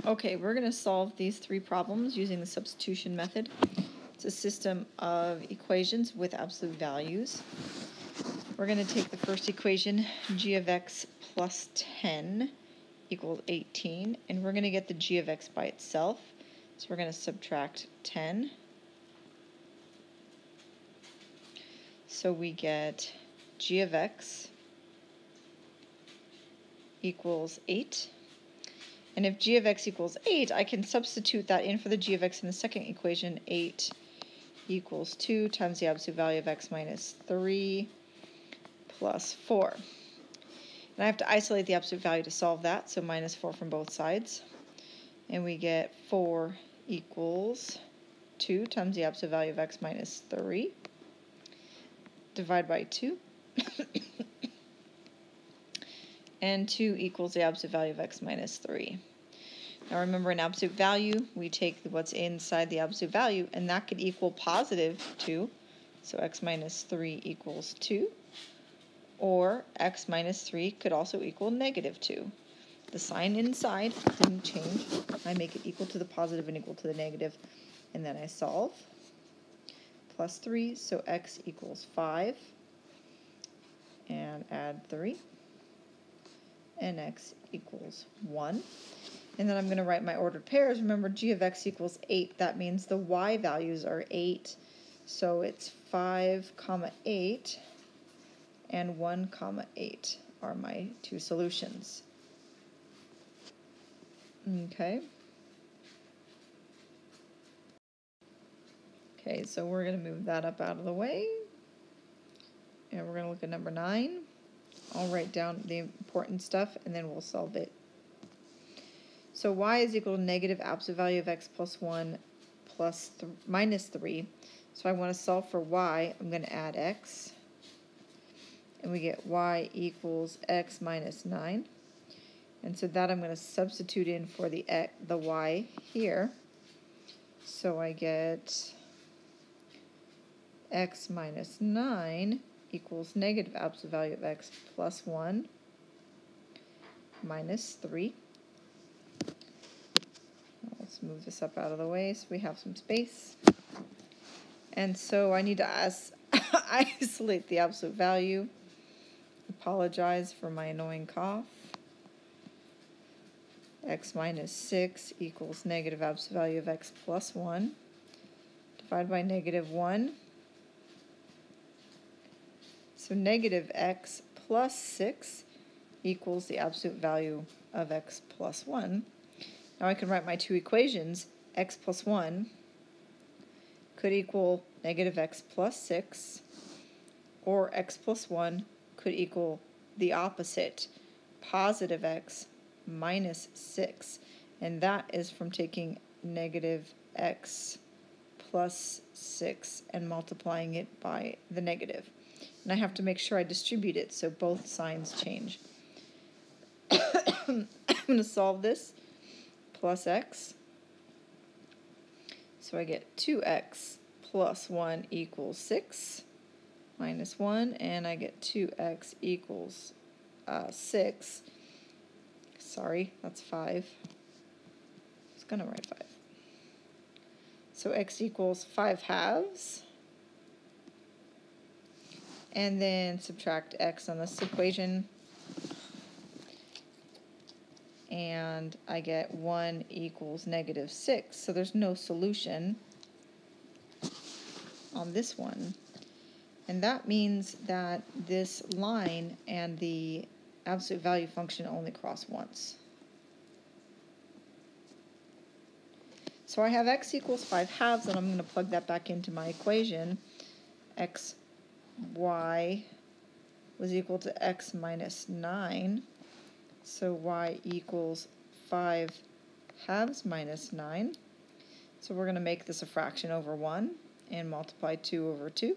Okay, we're going to solve these three problems using the substitution method. It's a system of equations with absolute values. We're going to take the first equation, g of x plus 10 equals 18, and we're going to get the g of x by itself. So we're going to subtract 10. So we get g of x equals 8. And if g of x equals 8, I can substitute that in for the g of x in the second equation. 8 equals 2 times the absolute value of x minus 3 plus 4. And I have to isolate the absolute value to solve that, so minus 4 from both sides. And we get 4 equals 2 times the absolute value of x minus 3. Divide by 2. And 2 equals the absolute value of x minus 3. Now remember, in absolute value, we take what's inside the absolute value, and that could equal positive 2. So x minus 3 equals 2. Or x minus 3 could also equal negative 2. The sign inside didn't change. I make it equal to the positive and equal to the negative, and then I solve. Plus 3, so x equals 5. And add 3. And x equals 1. And then I'm going to write my ordered pairs. Remember, g of x equals 8. That means the y values are 8. So it's 5, 8, and 1, 8 are my two solutions. Okay. Okay, so we're going to move that up out of the way. And we're going to look at number 9. I'll write down the important stuff, and then we'll solve it. So y is equal to negative absolute value of x plus 1 plus minus 3. So I want to solve for y. I'm going to add x. And we get y equals x minus 9. And so that I'm going to substitute in for the y here. So I get x minus 9 equals negative absolute value of x plus 1 minus 3. Let's move this up out of the way so we have some space. And so I need to isolate the absolute value. Apologize for my annoying cough. X minus 6 equals negative absolute value of x plus 1. Divide by negative 1. So negative x plus 6 equals the absolute value of x plus 1. Now I can write my two equations. X plus 1 could equal negative x plus 6, or x plus 1 could equal the opposite, positive x minus 6. And that is from taking negative x plus 6 and multiplying it by the negative. And I have to make sure I distribute it so both signs change. I'm going to solve this. Plus x. So I get 2x plus 1 equals 6 minus 1, and I get 2x equals 6. Sorry, that's 5. I was going to write 5. So x equals 5 halves. And then subtract x on this equation. And I get 1 equals negative 6. So there's no solution on this one. And that means that this line and the absolute value function only cross once. So I have x equals 5 halves, and I'm going to plug that back into my equation. Y was equal to x minus 9. So y equals 5 halves minus 9. So we're going to make this a fraction over 1 and multiply 2 over 2.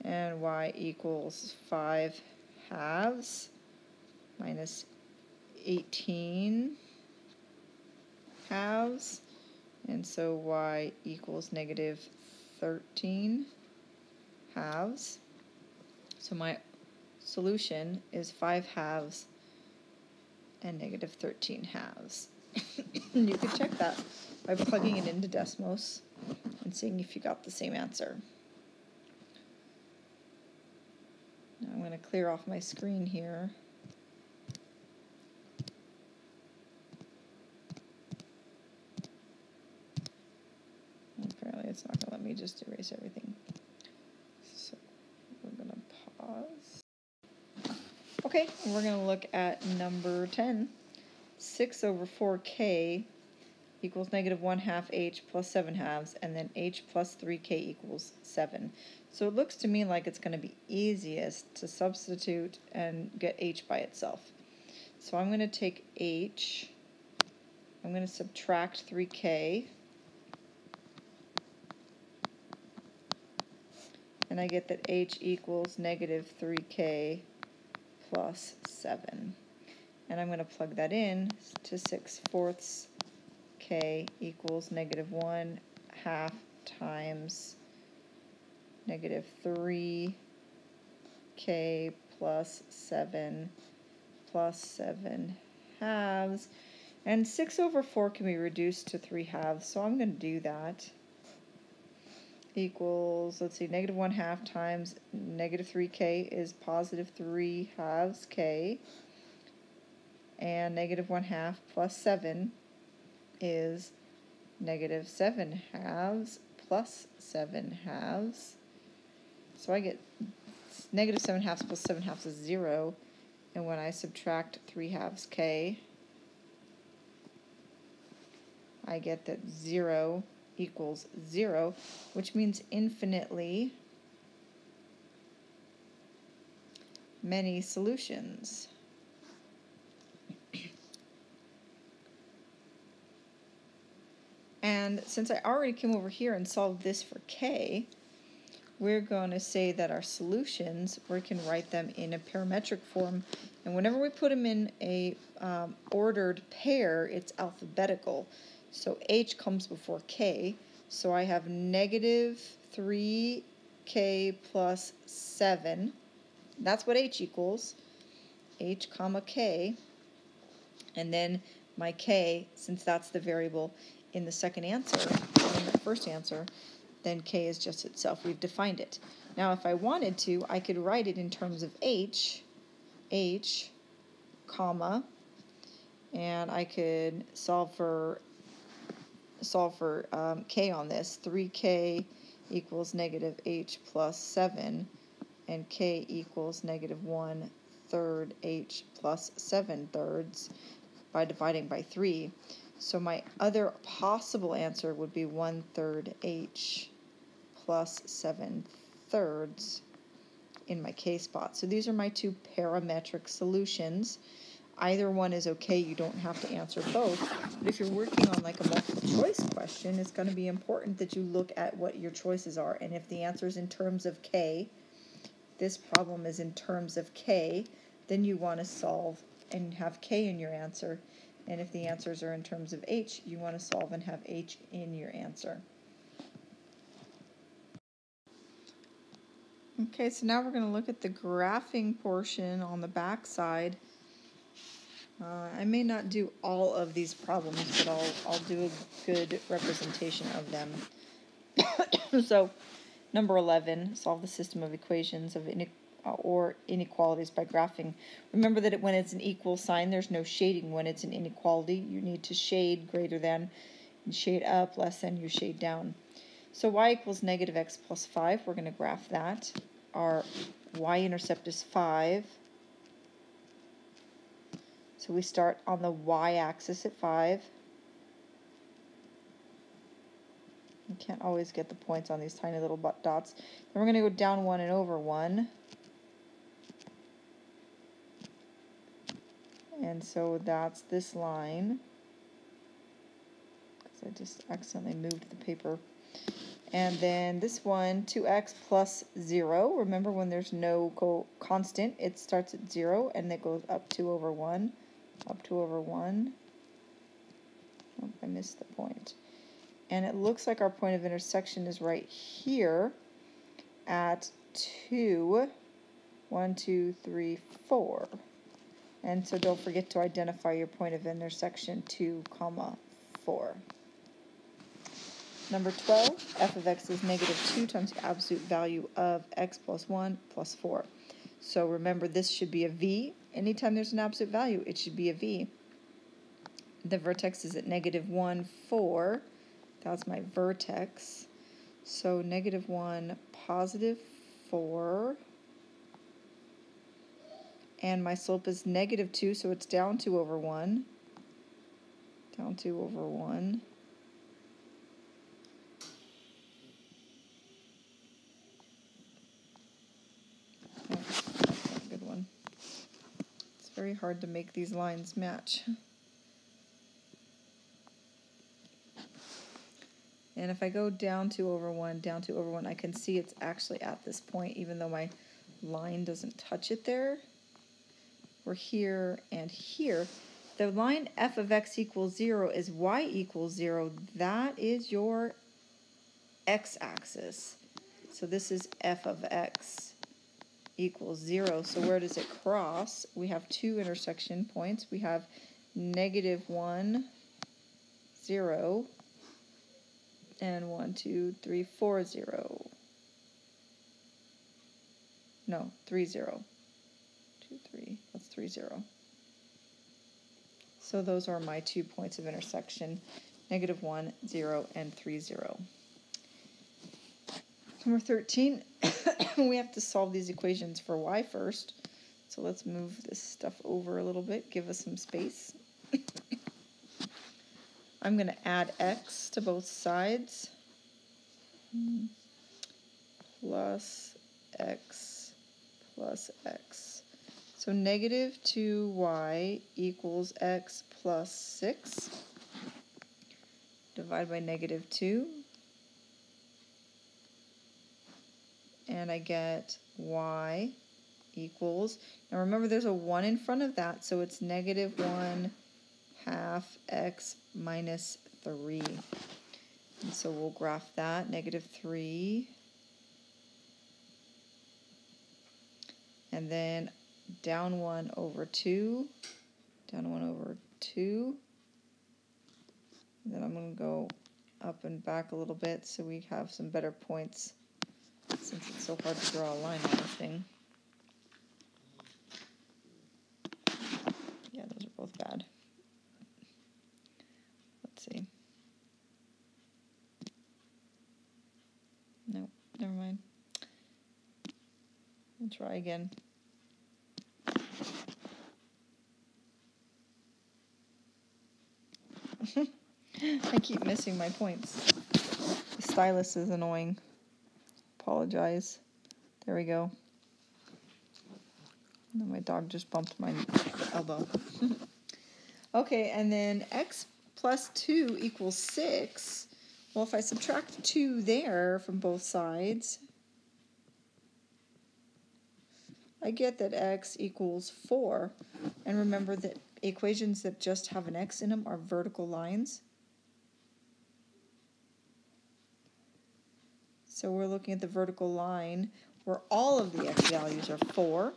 And y equals 5 halves minus 18 halves. And so y equals negative 13 halves. So my solution is 5 halves and negative 13 halves. You could check that by plugging it into Desmos and seeing if you got the same answer. Now I'm going to clear off my screen here. Apparently it's not going to let me just erase everything. So we're going to pause. Okay, we're going to look at number 10. 6 over 4k equals negative 1/2 h plus 7/2, and then h plus 3k equals 7. So it looks to me like it's going to be easiest to substitute and get h by itself. So I'm going to take h, I'm going to subtract 3k, and I get that h equals negative 3k plus 7. And I'm going to plug that in to 6/4 k equals negative 1/2 times negative 3k plus 7 halves. And 6 over 4 can be reduced to 3 halves, so I'm going to do that. Equals, let's see, negative 1/2 times negative 3k is positive 3 halves k, and negative 1/2 plus 7 is negative 7 halves plus 7 halves. So I get negative 7 halves plus 7 halves is 0, and when I subtract 3 halves k, I get that 0 equals 0, which means infinitely many solutions. And since I already came over here and solved this for k, we're going to say that our solutions, we can write them in a parametric form, and whenever we put them in a ordered pair, it's alphabetical. So h comes before k, so I have negative 3k plus 7. That's what h equals, h comma k, and then my k, since that's the variable in the second answer, in the first answer, then k is just itself. We've defined it. Now if I wanted to, I could write it in terms of h, comma, and I could solve for k on this. 3k equals negative h plus 7, and k equals negative 1/3 h plus 7/3 by dividing by 3. So my other possible answer would be 1/3 h plus 7/3 in my k spot. So these are my two parametric solutions. Either one is okay, you don't have to answer both. But if you're working on like a multiple choice question, it's going to be important that you look at what your choices are. And if the answer is in terms of k, this problem is in terms of k, then you want to solve and have k in your answer. And if the answers are in terms of h, you want to solve and have h in your answer. Okay, so now we're going to look at the graphing portion on the back side. I may not do all of these problems, but I'll do a good representation of them. So, number 11, solve the system of equations of inequalities by graphing. Remember that when it's an equal sign, there's no shading. When it's an inequality, you need to shade greater than, and shade up, less than, you shade down. So y equals negative x plus 5. We're going to graph that. Our y-intercept is 5. So we start on the y-axis at 5. You can't always get the points on these tiny little dots. Then we're going to go down 1 and over 1. And so that's this line. Because I just accidentally moved the paper. And then this one, 2x plus 0. Remember, when there's no constant, it starts at 0 and it goes up 2 over 1. Up 2 over 1. Oh, I missed the point. And it looks like our point of intersection is right here at 2. 1, 2, 3, 4. And so don't forget to identify your point of intersection 2, 4. Number 12, f of x is negative 2 times the absolute value of x plus 1 plus 4. So remember, this should be a v. Anytime there's an absolute value, it should be a v. The vertex is at negative 1, 4. That's my vertex. So negative 1, positive 4. And my slope is negative 2, so it's down 2 over 1. Down 2 over 1. Oh, that's not a good one. It's very hard to make these lines match. And if I go down 2 over 1, down 2 over 1, I can see it's actually at this point, even though my line doesn't touch it there. We're here and here. The line f of x equals 0 is y equals 0. That is your x-axis. So this is f of x equals 0. So where does it cross? We have two intersection points. We have negative 1, 0, and 1, 2, 3, 4, 0. No, 3, 0. 2, 3, that's 3, 0. So those are my 2 points of intersection, negative 1, 0, and 3, 0. Number 13, we have to solve these equations for y first. So let's move this stuff over a little bit, give us some space. I'm going to add x to both sides. Plus x plus x. So negative 2y equals x plus 6. Divide by negative 2. And I get y equals, now remember there's a 1 in front of that, so it's negative 1 half x minus 3. And so we'll graph that, negative 3. And then down 1 over 2, down 1 over 2. And then I'm going to go up and back a little bit so we have some better points, since it's so hard to draw a line on this thing. Yeah, those are both bad. Let's see. No, never mind. We'll try again. I keep missing my points. The stylus is annoying. Apologize. There we go. And my dog just bumped my elbow. Okay, and then x plus 2 equals 6. Well, if I subtract 2 there from both sides, I get that x equals 4. And remember that equations that just have an x in them are vertical lines. So we're looking at the vertical line where all of the x values are 4.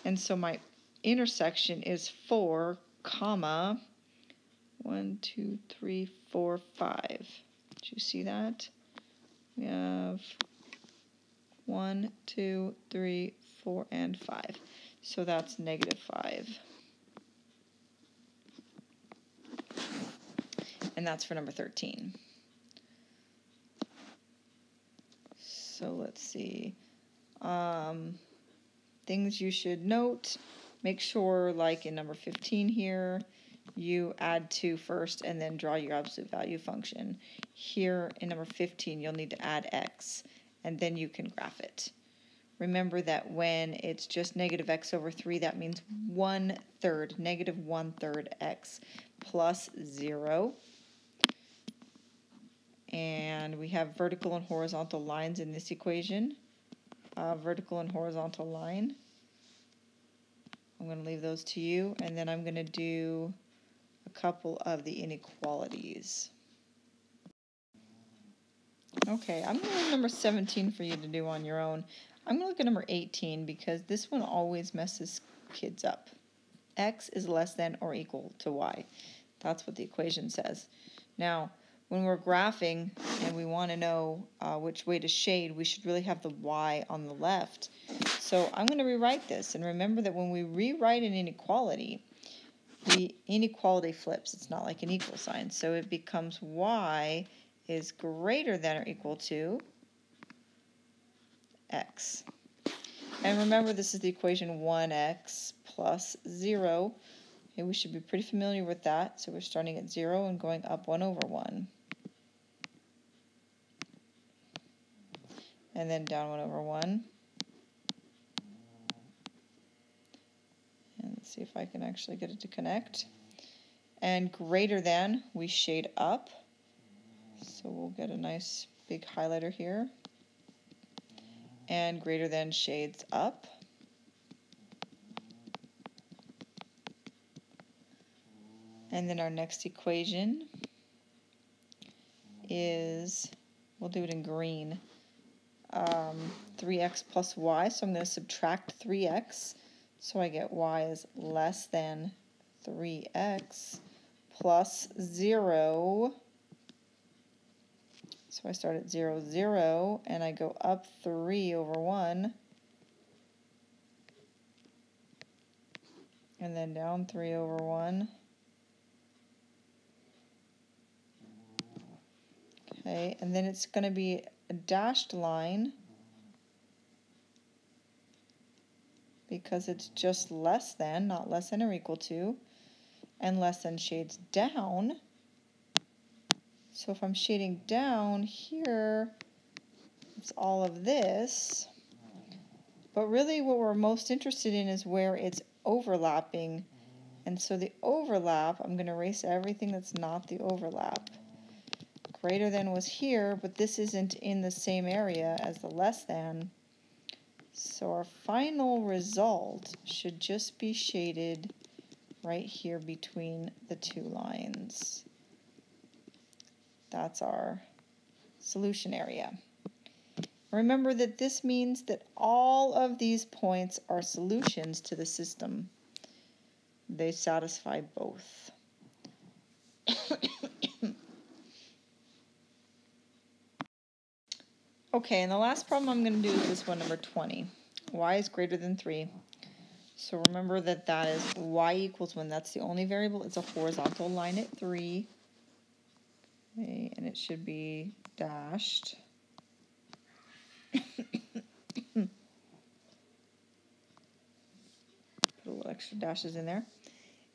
And so my intersection is 4, comma, 1, 2, 3, 4, 5. Did you see that? We have 1, 2, 3, 4, and 5. So that's negative 5. And that's for number 13. So let's see. Things you should note. Make sure, like in number 15 here, you add 2 first and then draw your absolute value function. Here in number 15, you'll need to add x, and then you can graph it. Remember that when it's just negative x over 3, that means 1/3, negative 1/3 x plus 0. And we have vertical and horizontal lines in this equation. Vertical and horizontal line. I'm going to leave those to you, and then I'm going to do a couple of the inequalities. Okay, I'm going to leave number 17 for you to do on your own. I'm going to look at number 18 because this one always messes kids up. x is less than or equal to y. That's what the equation says. Now, when we're graphing and we want to know which way to shade, we should really have the y on the left. So I'm going to rewrite this. And remember that when we rewrite an inequality, the inequality flips. It's not like an equal sign. So it becomes y is greater than or equal to x. And remember, this is the equation 1x plus 0. Okay, we should be pretty familiar with that. So we're starting at 0 and going up 1 over 1. And then down 1 over 1. And let's see if I can actually get it to connect. And greater than, we shade up. So we'll get a nice big highlighter here. And greater than shades up. And then our next equation is, we'll do it in green, 3x plus y. So I'm going to subtract 3x. So I get y is less than 3x plus 0. So I start at 0, 0, and I go up 3 over 1. And then down 3 over 1. Okay, and then it's going to be a dashed line because it's just less than, not less than or equal to, and less than shades down. So if I'm shading down here, it's all of this. But really what we're most interested in is where it's overlapping. And so the overlap, I'm going to erase everything that's not the overlap. Greater than was here, but this isn't in the same area as the less than. So our final result should just be shaded right here between the two lines. That's our solution area. Remember that this means that all of these points are solutions to the system. They satisfy both. Okay, and the last problem I'm going to do is this one, number 20. Y is greater than 3. So remember that that is y equals 1. That's the only variable. It's a horizontal line at 3. Okay, and it should be dashed. Put a little extra dashes in there.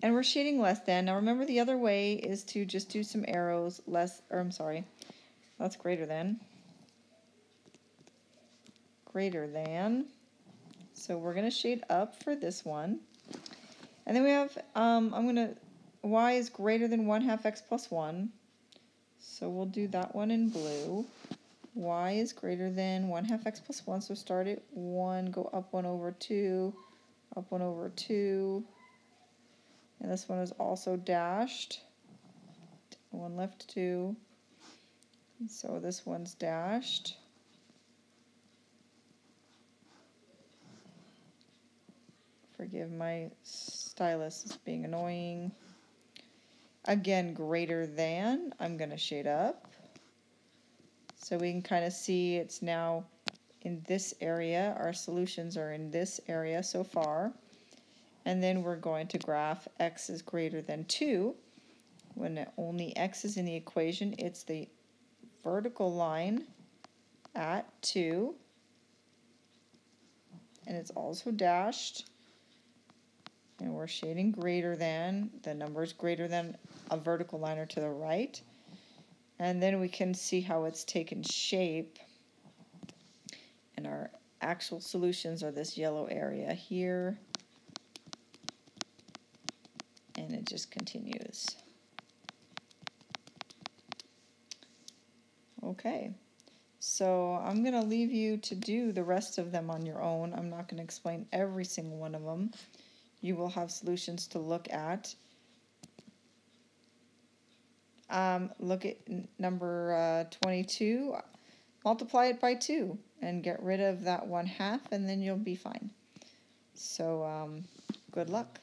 And we're shading less than. Now remember the other way is to just do some arrows, that's greater than. Greater than. So we're going to shade up for this one. And then we have, y is greater than 1/2 x plus 1. So we'll do that one in blue. Y is greater than 1/2 x plus 1. So start at 1, go up 1 over 2, up 1 over 2. And this one is also dashed. 1 left 2. And so this one's dashed. Forgive my stylus, it's being annoying. Again, greater than, I'm going to shade up. So we can kind of see it's now in this area. Our solutions are in this area so far. And then we're going to graph x is greater than 2. When only x is in the equation, it's the vertical line at 2. And it's also dashed. And we're shading greater than, the number is greater than a vertical line or to the right. And then we can see how it's taken shape. And our actual solutions are this yellow area here. And it just continues. Okay, so I'm going to leave you to do the rest of them on your own. I'm not going to explain every single one of them. You will have solutions to look at. Look at number 22, multiply it by 2 and get rid of that 1/2 and then you'll be fine. So good luck.